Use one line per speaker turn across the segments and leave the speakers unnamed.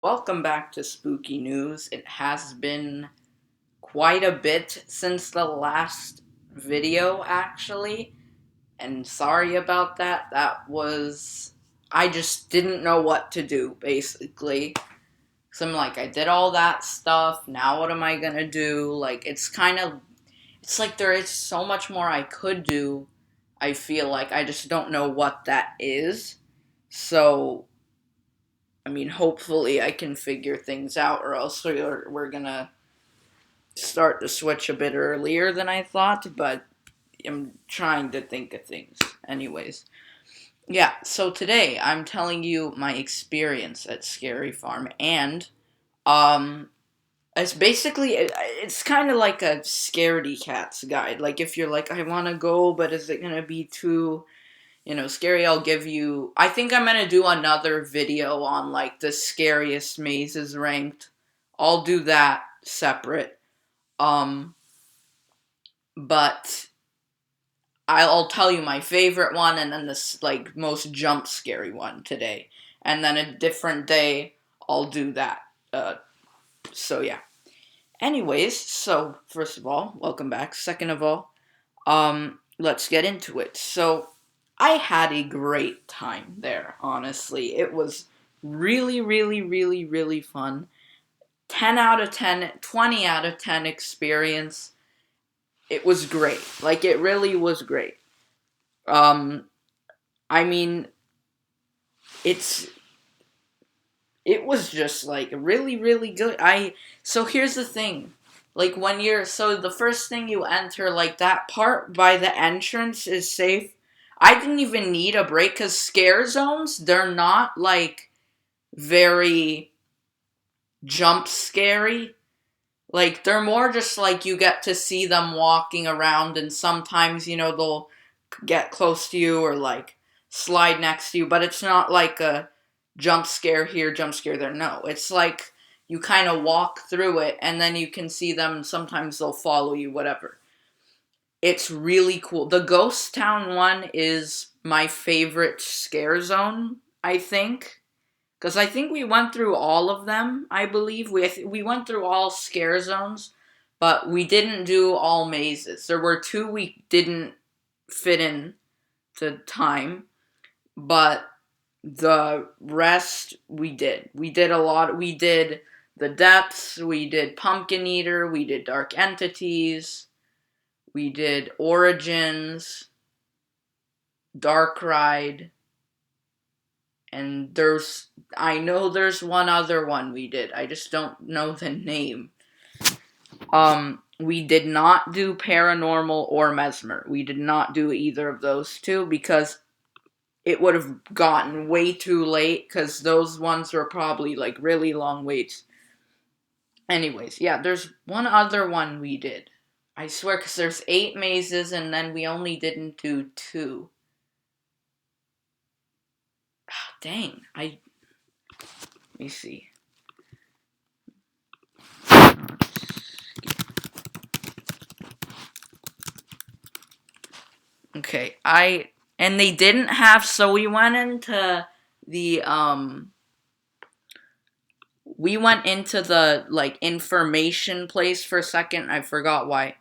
welcome back to Spooky News. It has been quite a bit since the last video, actually, and sorry about that. I just didn't know what to do, basically. So I'm like, I did all that stuff, now what am I gonna do? It's like there is so much more I could do, I feel like. I just don't know what that is. So hopefully I can figure things out, or else we're gonna start the switch a bit earlier than I thought, but I'm trying to think of things. Anyways, yeah, so today I'm telling you my experience at Scary Farm, and, um, it's kind of like a scaredy cats guide. Like, if you're like, I want to go, but is it gonna be too scary? I think I'm gonna do another video on, like, the scariest mazes ranked. I'll do that separate. Um, but I'll tell you my favorite one, and then this, like, most jump scary one today. And then a different day, I'll do that. So yeah. Anyways, so, first of all, welcome back. Second of all, let's get into it. So, I had a great time there, honestly. It was really, really, really, really fun. 10 out of 10, 20 out of 10 experience. It was great. Like, it really was great. Um, I mean, it's, it was just, like, really, really good. So here's the thing. Like, so the first thing you enter, like, that part by the entrance is safe. I didn't even need a break, because scare zones, they're not, like, very jump scary. Like, they're more just, like, you get to see them walking around, and sometimes, they'll get close to you, or, like, slide next to you, but it's not like a jump scare here, jump scare there. No, it's like you kind of walk through it, and then you can see them, and sometimes they'll follow you, whatever. It's really cool. The Ghost Town one is my favorite scare zone, I think. Because I think we went through all of them, I believe. We went through all scare zones, but we didn't do all mazes. There were two we didn't fit in to time, but the rest we did. We did a lot. We did the Depths, we did Pumpkin Eater, we did Dark Entities, we did Origins, Dark Ride, and I know there's one other one we did. I just don't know the name. We did not do Paranormal or Mesmer. We did not do either of those two, because it would have gotten way too late, because those ones were probably, like, really long waits. Anyways, yeah, there's one other one we did. I swear, because there's 8 mazes, and then we only didn't do 2. Dang, let me see. Okay, and they didn't have, so we went into the, like, information place for a second. I forgot why.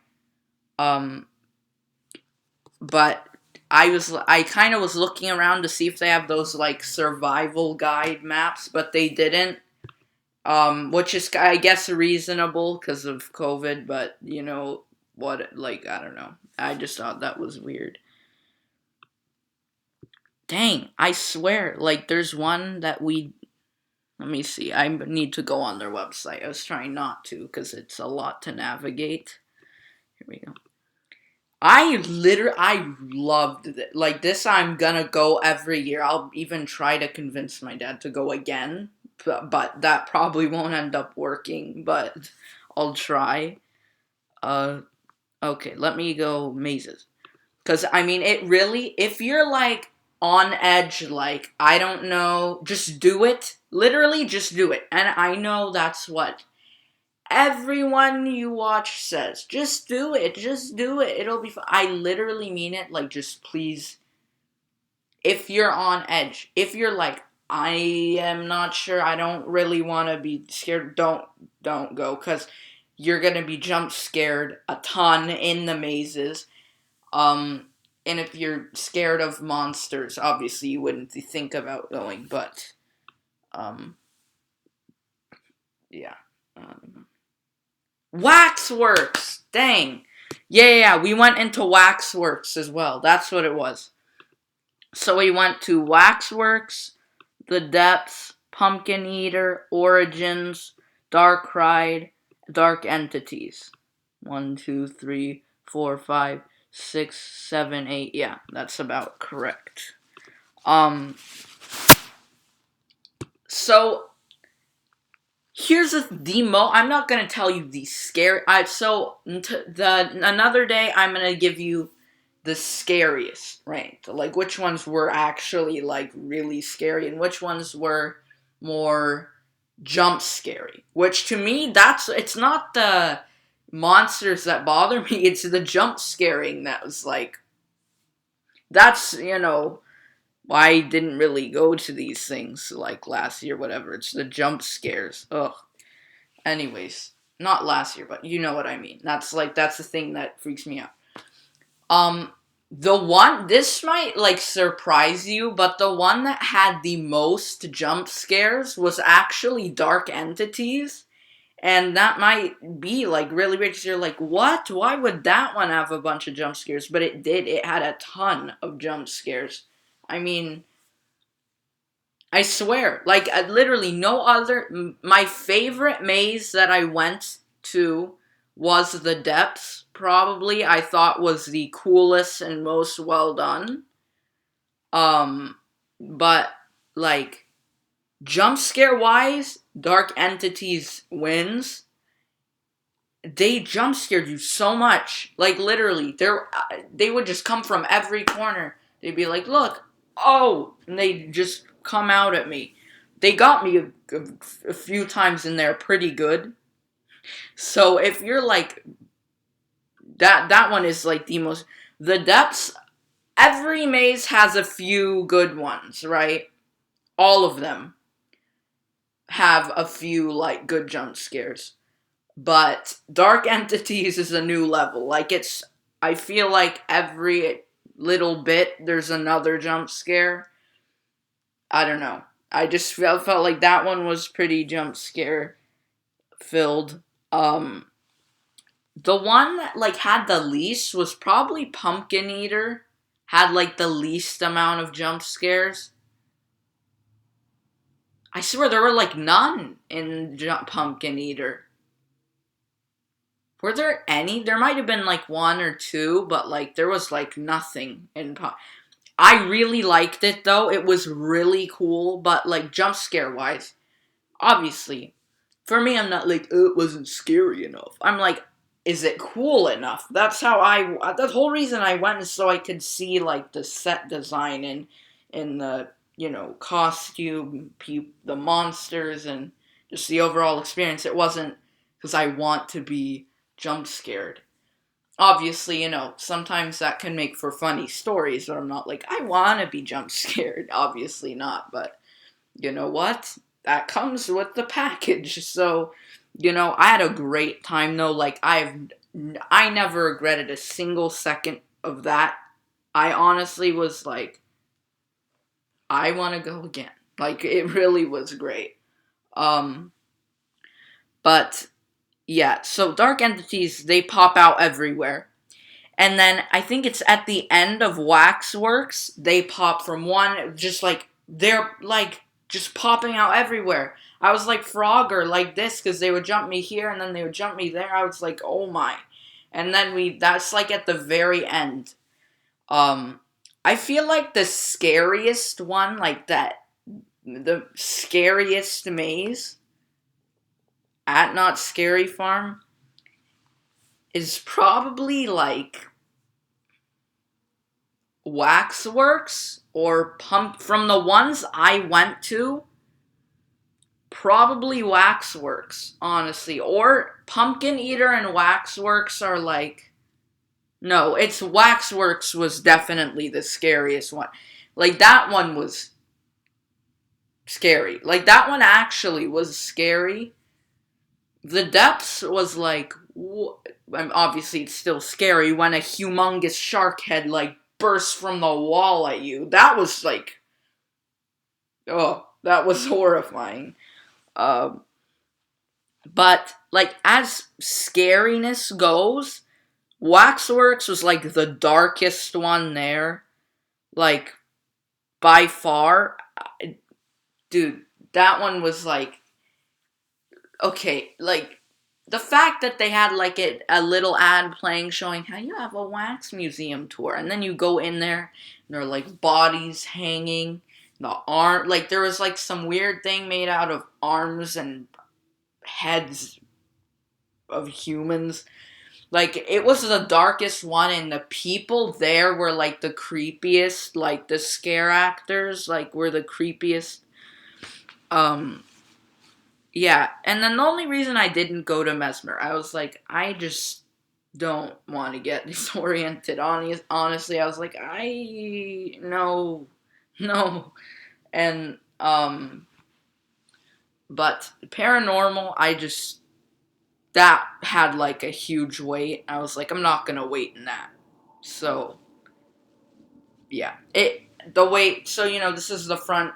But I kind of was looking around to see if they have those, like, survival guide maps, but they didn't. Which is, I guess, reasonable because of COVID, but, like, I don't know. I just thought that was weird. Dang, I swear, like, there's one that let me see, I need to go on their website. I was trying not to, because it's a lot to navigate. Here we go. I loved it. Like, this I'm gonna go every year. I'll even try to convince my dad to go again, but that probably won't end up working, but I'll try. Okay, let me go mazes. Because, it really, if you're, like, on edge, like, I don't know, just do it. Literally, just do it. And I know that's what everyone you watch says. Just do it. Just do it. It'll be fun. I literally mean it. Like, just please, if you're on edge, if you're, like, I am not sure. I don't really want to be scared. Don't go, because you're gonna be jump scared a ton in the mazes. Um, and if you're scared of monsters, obviously you wouldn't think about going. But um, yeah. Waxworks. Dang. Yeah. We went into Waxworks as well. That's what it was. So we went to Waxworks, The Depths, Pumpkin Eater, Origins, Dark Ride, Dark Entities. 1, 2, 3, 4, 5, 6, 7, 8. Yeah, that's about correct. So here's the demo. I'm not gonna tell you the scary. Another day I'm gonna give you the scariest, right? Like which ones were actually like really scary and which ones were more jump scary. Which to me, it's not the monsters that bother me, it's the jump scaring that was like, that's, why I didn't really go to these things like last year, whatever. It's the jump scares. Ugh. Anyways, not last year, but you know what I mean. That's the thing that freaks me out. This might like surprise you, but the one that had the most jump scares was actually Dark Entities. And that might be like really weird because you're like, what? Why would that one have a bunch of jump scares? But it did. It had a ton of jump scares. I mean, I swear, like literally no other. My favorite maze that I went to was The Depths. Probably, I thought was the coolest and most well done. But like jump scare wise, Dark Entities wins. They jump scared you so much, like literally, they would just come from every corner. They'd be like, "Look, oh," and they just come out at me. They got me a few times in there pretty good. So if you're like that one is like The Depths. Every maze has a few good ones, right? All of them have a few like good jump scares. But Dark Entities is a new level. I feel like every little bit there's another jump scare. I don't know. I just felt like that one was pretty jump scare filled. The one that like had the least was probably Pumpkin Eater. Had like the least amount of jump scares. I swear there were like none in Pumpkin Eater. Were there any? There might have been like one or two, but like there was like nothing in I really liked it though. It was really cool, but like jump scare wise, obviously, for me, I'm not like, oh, it wasn't scary enough. I'm like, is it cool enough? That's how the whole reason I went is so I could see like the set design and the, costume, the monsters, and just the overall experience. It wasn't because I want to be jump scared. Obviously, sometimes that can make for funny stories, but I'm not like, I want to be jump scared. Obviously not, but you know what? That comes with the package. So, I had a great time though. Like, I never regretted a single second of that. I honestly was like, I want to go again. Like, it really was great. But yeah, so Dark Entities, they pop out everywhere. And then I think it's at the end of Waxworks, they pop from one, just like, they're like just popping out everywhere. I was like Frogger, like this, because they would jump me here and then they would jump me there. I was like, oh my. And then that's like at the very end. I feel like the scariest one, like the scariest maze at Not Scary Farm is probably like Waxworks or from the ones I went to, probably Waxworks, honestly. Or Pumpkin Eater and Waxworks are like, no, it's Waxworks was definitely the scariest one. Like that one was scary. Like, that one actually was scary. The Depths was like, obviously it's still scary when a humongous shark head, like, bursts from the wall at you. That was like, oh, that was horrifying. Um, but, like, as scariness goes, Waxworks was, like, the darkest one there. Like, by far. Dude, that one was, like, okay, like, the fact that they had, like, a little ad playing showing how you have a wax museum tour, and then you go in there, and there are, like, bodies hanging, like, there was, like, some weird thing made out of arms and heads of humans. Like, it was the darkest one, and the people there were, like, the creepiest, like, the scare actors, like, were the creepiest. Yeah, and then the only reason I didn't go to Mesmer, I was like, I just don't want to get disoriented. Honestly, I was like, no. And, but paranormal, that had, like, a huge weight. I was like, I'm not gonna wait in that. So, yeah. This is the front.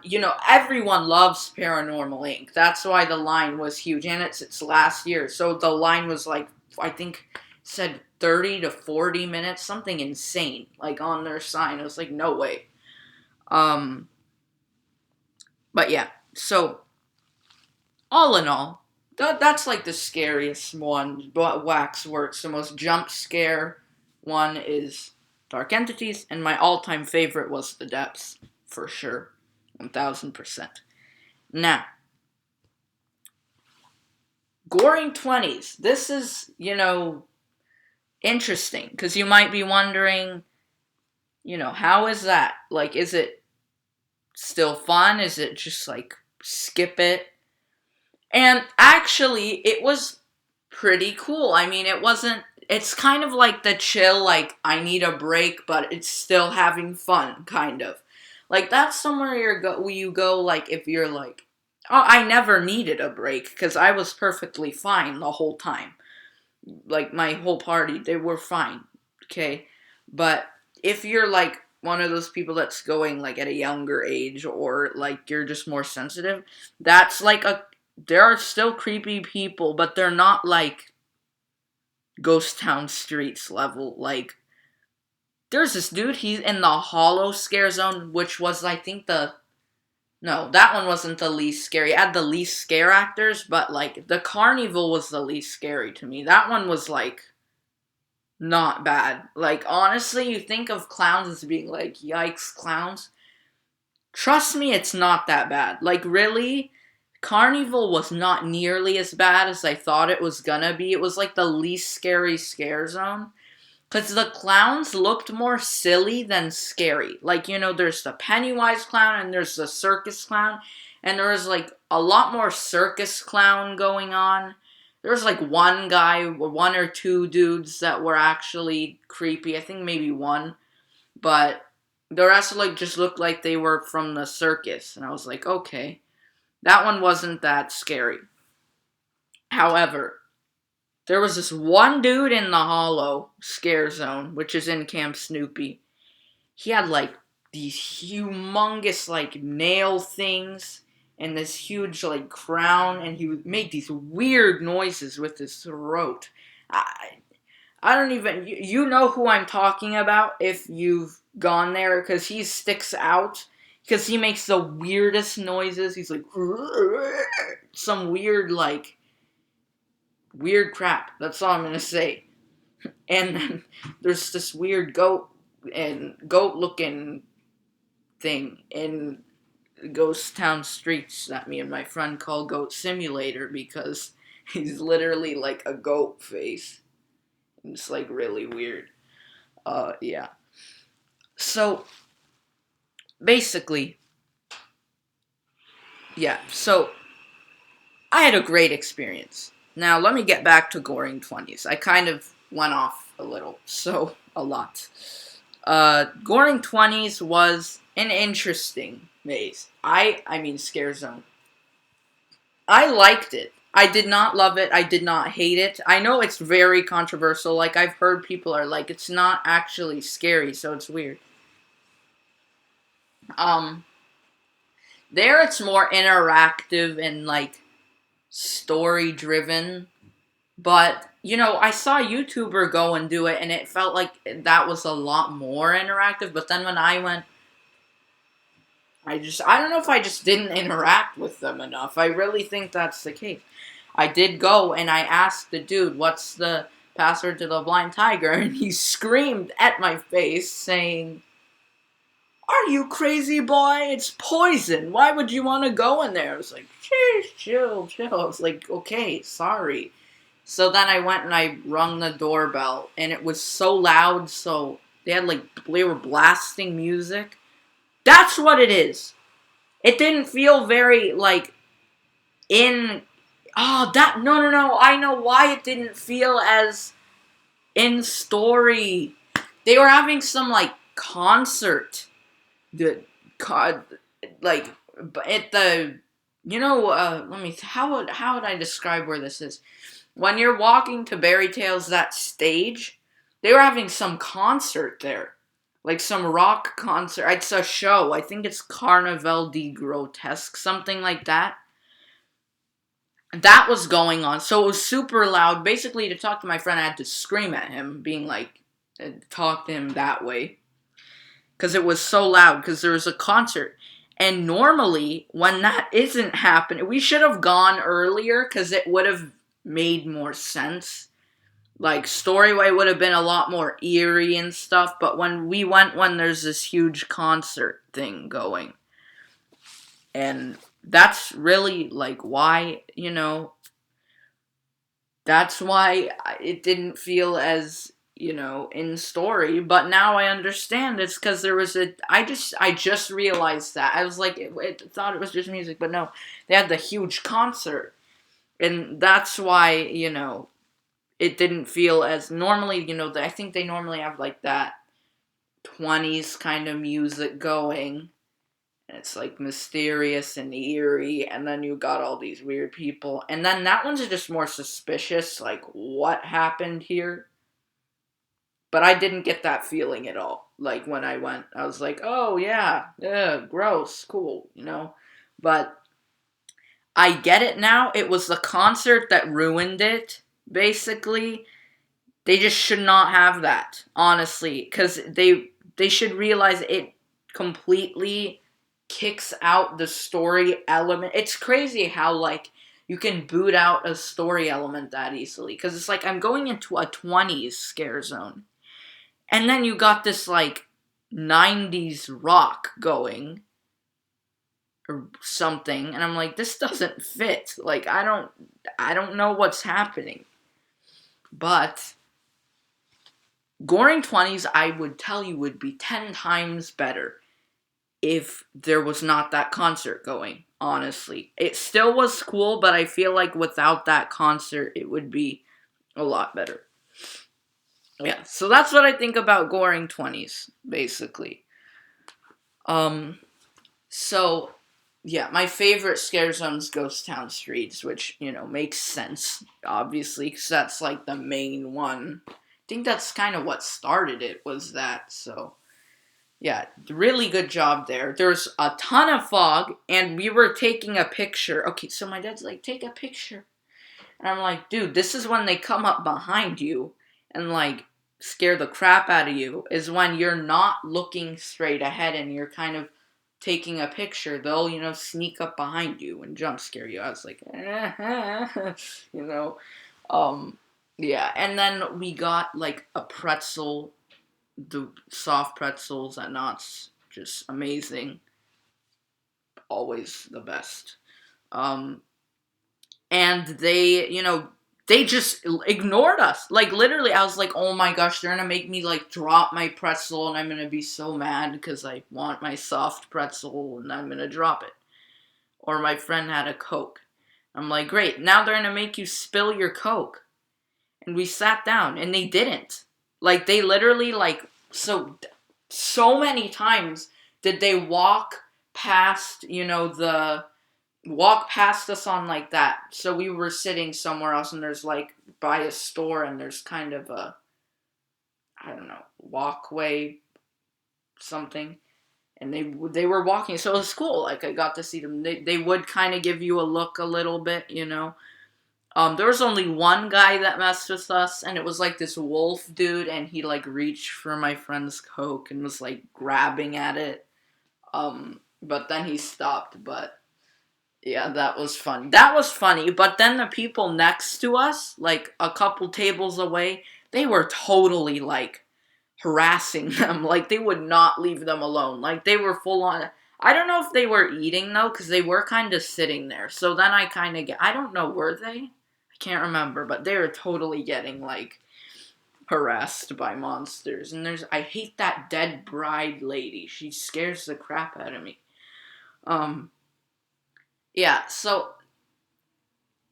Everyone loves Paranormal Inc. That's why the line was huge. And it's its last year. So the line was, like, I think, said 30 to 40 minutes. Something insane, like, on their sign. It was like, no way. But yeah. So, all in all, that's, like, the scariest one. But Waxworks, the most jump scare one is Dark Entities, and my all-time favorite was The Depths, for sure, 1000%. Now, Goring 20s. This is, interesting, because you might be wondering, how is that? Like, is it still fun? Is it just, like, skip it? And actually, it was pretty cool. I mean, it's kind of like the chill, like, I need a break, but it's still having fun, kind of. Like, that's somewhere you go, like, if you're like, oh, I never needed a break, because I was perfectly fine the whole time. Like, my whole party, they were fine, okay? But if you're, like, one of those people that's going, like, at a younger age, or, like, you're just more sensitive, that's, like, there are still creepy people, but they're not, like, Ghost Town Streets level. Like, there's this dude, he's in the Hollow Scare Zone, which was, I think, no, that one wasn't the least scary. It had the least scare actors, but, like, the Carnival was the least scary to me. That one was, like, not bad. Like, honestly, you think of clowns as being, like, yikes, clowns. Trust me, it's not that bad. Like, really, Carnival was not nearly as bad as I thought it was gonna be. It was, like, the least scary scare zone. Because the clowns looked more silly than scary. Like, there's the Pennywise clown and there's the circus clown. And there was, like, a lot more circus clown going on. There was, like, one guy, one or two dudes that were actually creepy. I think maybe one. But the rest, like, just looked like they were from the circus. And I was like, okay. That one wasn't that scary. However, there was this one dude in the Hollow Scare Zone, which is in Camp Snoopy. He had, like, these humongous, like, nail things and this huge, like, crown, and he would make these weird noises with his throat. I don't even, you know who I'm talking about if you've gone there, because he sticks out. Because he makes the weirdest noises. He's like, some weird, like, weird crap. That's all I'm going to say. And then there's this weird goat-looking thing in Ghost Town Streets that me and my friend call Goat Simulator, because he's literally like a goat face. It's, like, really weird. Yeah. So, basically, yeah, so I had a great experience. Now, let me get back to Goring 20s. I kind of went off a little, so a lot. Goring 20s was an interesting maze. I mean, Scare Zone. I liked it. I did not love it. I did not hate it. I know it's very controversial. Like, I've heard people are like, it's not actually scary, so it's weird. Um, there it's more interactive and, like, story driven. But, you know, I saw a YouTuber go and do it, and it felt like that was a lot more interactive. But then when I went, I don't know if I just didn't interact with them enough. I really think that's the case. I did go and I asked the dude, what's the password to the blind tiger? And he screamed at my face saying, are you crazy, boy? It's poison. Why would you want to go in there? I was like, chill. I was like, okay, sorry. So then I went and I rung the doorbell, and it was so loud, so they were blasting music. That's what it is. It didn't feel very, like, no, I know why it didn't feel as in story. They were having some, like, concert. Like, at the, how would I describe where this is? When you're walking to Berry Tales, that stage, they were having some concert there. Like some rock concert. It's a show. I think it's Carnaval de Grotesque, something like that. That was going on. So it was super loud. Basically, to talk to my friend, I had to scream at him, being like, talk to him that way. Because it was so loud, because there was a concert. And normally, when that isn't happening, we should have gone earlier, because it would have made more sense. Like, story-wise would have been a lot more eerie and stuff, but when we went when there's this huge concert thing going. And that's really, like, why, that's why it didn't feel as, in story, but now I understand it's because there was I just realized that. I was like, it thought it was just music, but no, they had the huge concert. And that's why, it didn't feel as normally, I think they normally have like that 20s kind of music going. And it's like mysterious and eerie. And then you got all these weird people. And then that one's just more suspicious. Like, what happened here? But I didn't get that feeling at all. Like, when I went, I was like, oh, yeah, gross, cool, But I get it now. It was the concert that ruined it, basically. They just should not have that, honestly, because they should realize it completely kicks out the story element. It's crazy how, like, you can boot out a story element that easily, because it's like, I'm going into a 20s scare zone, and then you got this, like, 90s rock going, or something, and I'm like, this doesn't fit. Like, I don't know what's happening. But Goring 20s, I would tell you, would be 10 times better if there was not that concert going, honestly. It still was cool, but I feel like without that concert, it would be a lot better. Yeah, so that's what I think about Goring 20s, basically. So, yeah, my favorite scare zone's Ghost Town Streets, which, makes sense, obviously, because that's, like, the main one. I think that's kind of what started it, was that, so, yeah, really good job there. There's a ton of fog, and we were taking a picture. Okay, so my dad's like, take a picture. And I'm like, dude, this is when they come up behind you and, like, scare the crap out of you, is when you're not looking straight ahead and you're kind of taking a picture. They'll, sneak up behind you and jump scare you. I was like, yeah. And then we got, like, a pretzel, the soft pretzels at Knott's, just amazing. Always the best. And they just ignored us. Like, literally, I was like, oh my gosh, they're gonna make me, like, drop my pretzel, and I'm gonna be so mad because I want my soft pretzel, and I'm gonna drop it. Or my friend had a Coke. I'm like, great, now they're gonna make you spill your Coke. And we sat down, and they didn't. Like, they literally, like, so many times did they walk past, walk past us on like that? So we were sitting somewhere else, and there's like by a store, and there's kind of a, I don't know, walkway, something. And they were walking, so it was cool. Like, I got to see them. They would kind of give you a look a little bit, There was only one guy that messed with us, and it was like this wolf dude, and he like reached for my friend's Coke and was like grabbing at it. But then he stopped. But yeah, that was fun. That was funny. But then the people next to us, like a couple tables away, they were totally like harassing them. Like, they would not leave them alone. Like, they were full on. I don't know if they were eating though, because they were kind of sitting there. So then I kind of I don't know, were they? I can't remember, but they were totally getting like harassed by monsters. And I hate that dead bride lady. She scares the crap out of me. Yeah, so,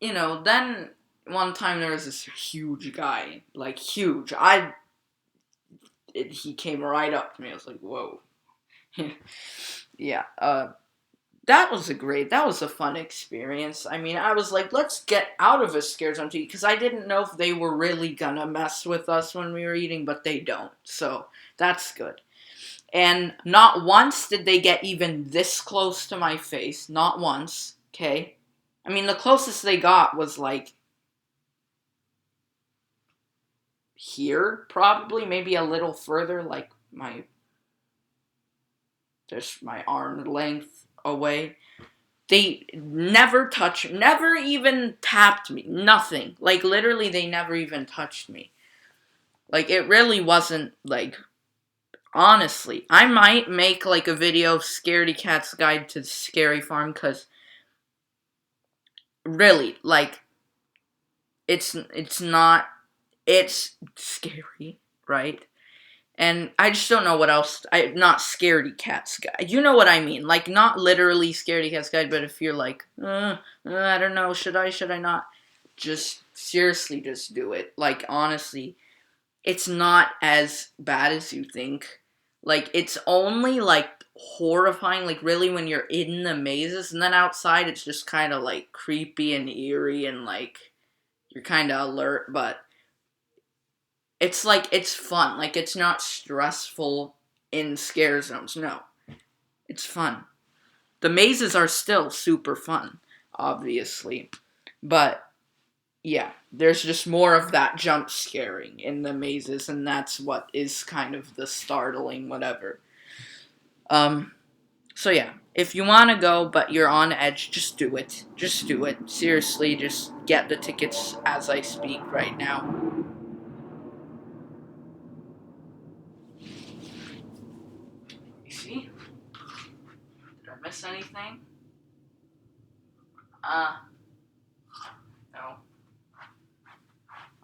then one time there was this huge guy, like huge. He came right up to me. I was like, whoa. Yeah, that was a fun experience. I mean, I was like, let's get out of a scare zone to eat, because I didn't know if they were really gonna mess with us when we were eating, but they don't. So, that's good. And not once did they get even this close to my face. Not once, okay? I mean, the closest they got was like here, probably, maybe a little further, like just my arm length away. They never even tapped me, nothing. Like, literally, they never even touched me. Like, it really wasn't, like, honestly, I might make, like, a video of Scaredy Cat's Guide to the Scary Farm, because, really, like, it's scary, right? And I just don't know what else. Not Scaredy Cat's Guide. You know what I mean? Like, not literally Scaredy Cat's Guide, but if you're like, I don't know, should I not? Just, seriously, just do it. Like, honestly, it's not as bad as you think. Like, it's only, like, horrifying, like, really, when you're in the mazes, and then outside, it's just kind of, like, creepy and eerie, and, like, you're kind of alert, but it's like, it's fun. Like, it's not stressful in scare zones. No. It's fun. The mazes are still super fun, obviously. But, yeah, there's just more of that jump scaring in the mazes, and that's what is kind of the startling whatever. So yeah, if you want to go, but you're on edge, just do it. Just do it. Seriously, just get the tickets as I speak right now. You see? Did I miss anything? No.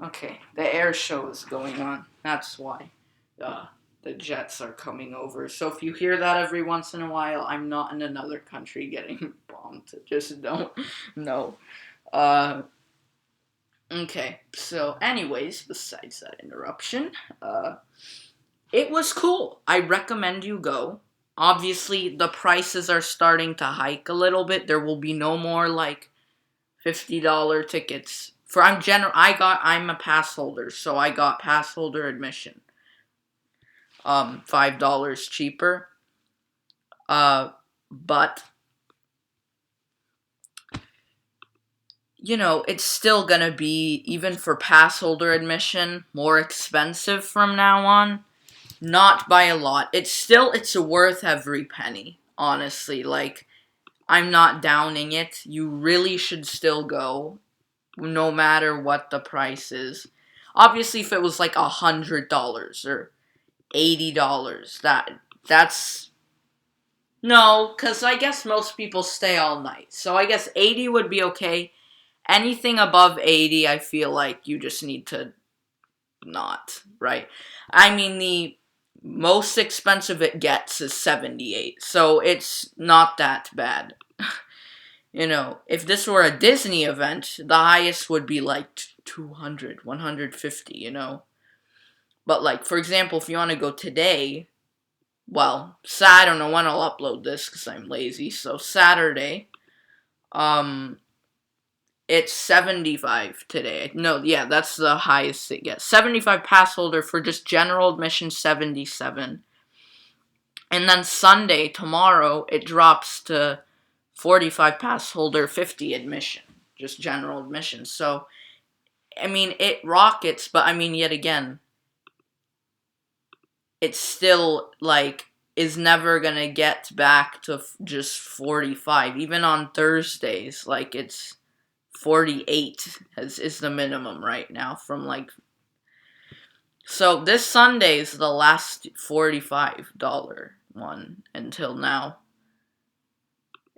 Okay, the air show is going on. That's why the jets are coming over. So if you hear that every once in a while, I'm not in another country getting bombed. Just don't. No. Okay, so anyways, besides that interruption, it was cool. I recommend you go. Obviously, the prices are starting to hike a little bit. There will be no more, like, $50 tickets. I'm a pass holder, so I got pass holder admission. $5 cheaper. But, it's still gonna be, even for pass holder admission, more expensive from now on. Not by a lot. It's worth every penny, honestly. Like, I'm not downing it. You really should still go, no matter what the price is. Obviously, if it was like $100 or $80, that's... No, because I guess most people stay all night. So I guess 80 would be okay. Anything above 80, I feel like you just need to not, right? I mean, the most expensive it gets is 78, so it's not that bad. If this were a Disney event, the highest would be like 200, 150, But, like, for example, if you want to go today, well, I don't know when I'll upload this because I'm lazy. So Saturday, um, it's 75 today. No, yeah, that's the highest it gets. 75 pass holder for just general admission, 77. And then Sunday, tomorrow, it drops to 45 pass holder, 50 admission. Just general admission. So, I mean, it rockets, but I mean, yet again, it's still, like, is never gonna get back to just 45. Even on Thursdays, like, it's 48 is the minimum right now from, like... So, this Sunday is the last $45 one until now.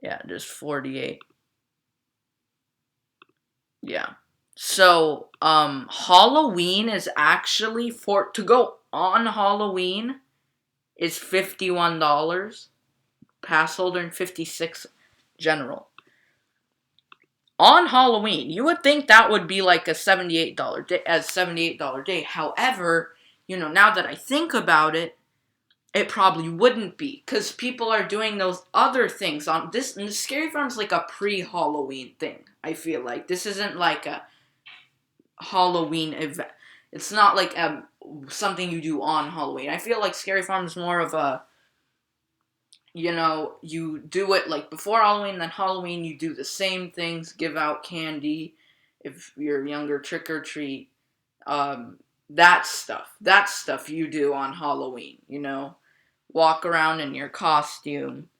Yeah, just 48. Yeah. So, Halloween is actually, to go on Halloween is $51 pass holder and 56 general. On Halloween, you would think that would be like a $78 day, $78 day. However, you know, now that I think about it, it probably wouldn't be, because people are doing those other things on this. And the Scary Farm's like a pre-Halloween thing. I feel like this isn't like a Halloween event. It's not like something you do on Halloween. I feel like Scary Farm's more of a, you know, you do it like before Halloween, then Halloween you do the same things, give out candy, if you're younger, trick or treat, that stuff you do on Halloween, you know, walk around in your costume.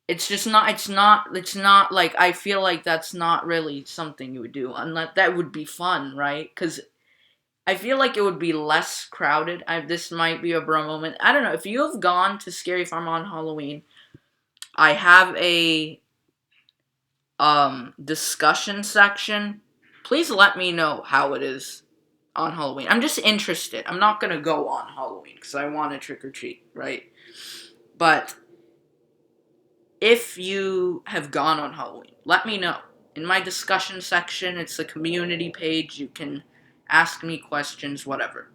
It's not like, I feel like that's not really something you would do, unless that would be fun, right? Because I feel like it would be less crowded. This might be a bro moment. I don't know. If you have gone to Scary Farm on Halloween, I have a discussion section. Please let me know how it is on Halloween. I'm just interested. I'm not going to go on Halloween because I want to trick or treat, right? But if you have gone on Halloween, let me know. In my discussion section, it's a community page. You can ask me questions, whatever.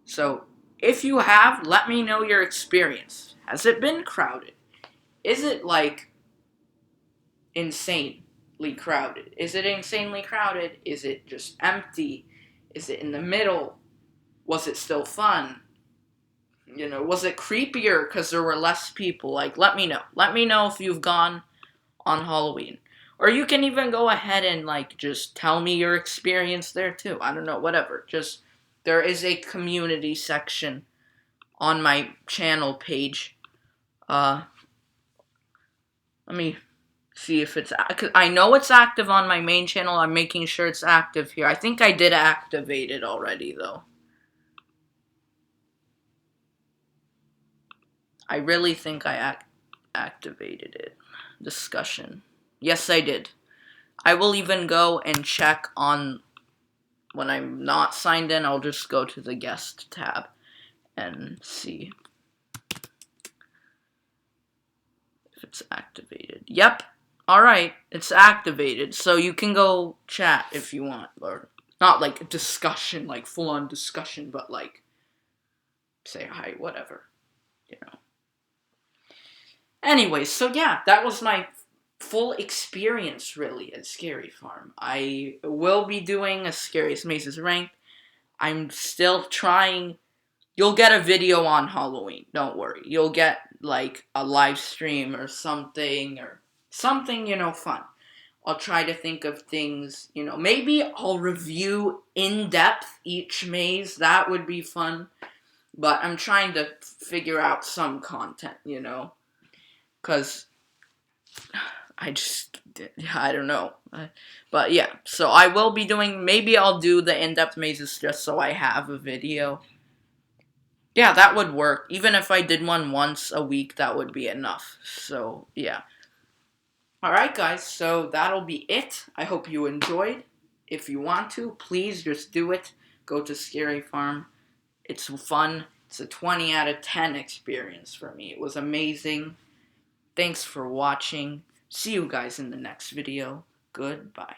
So, if you have, let me know your experience. Has it been crowded? Is it, like, insanely crowded? Is it insanely crowded? Is it just empty? Is it in the middle? Was it still fun? You know, was it creepier because there were less people? Like, let me know. Let me know if you've gone on Halloween. Or you can even go ahead and, like, just tell me your experience there, too. I don't know, whatever. Just, there is a community section on my channel page. Let me see if it's... I know it's active on my main channel. I'm making sure it's active here. I think I did activate it already, though. I really think I activated it. Discussion. Yes, I did. I will even go and check on... When I'm not signed in, I'll just go to the guest tab and see if it's activated. Yep. Alright, it's activated. So you can go chat if you want. Or not like a discussion, like full-on discussion, but like say hi, whatever. You know. Anyways, so yeah, that was my full experience, really, at Scary Farm. I will be doing a Scariest Mazes ranked. I'm still trying. You'll get a video on Halloween, don't worry. You'll get, like, a live stream or something, you know, fun. I'll try to think of things, you know, maybe I'll review in depth each maze. That would be fun. But I'm trying to figure out some content, you know, because I don't know. But yeah, so I will be doing, maybe I'll do the in-depth mazes just so I have a video. Yeah, that would work. Even if I did one once a week, that would be enough. So, yeah. Alright, guys, so that'll be it. I hope you enjoyed. If you want to, please just do it. Go to Scary Farm. It's fun. It's a 20 out of 10 experience for me. It was amazing. Thanks for watching. See you guys in the next video. Goodbye.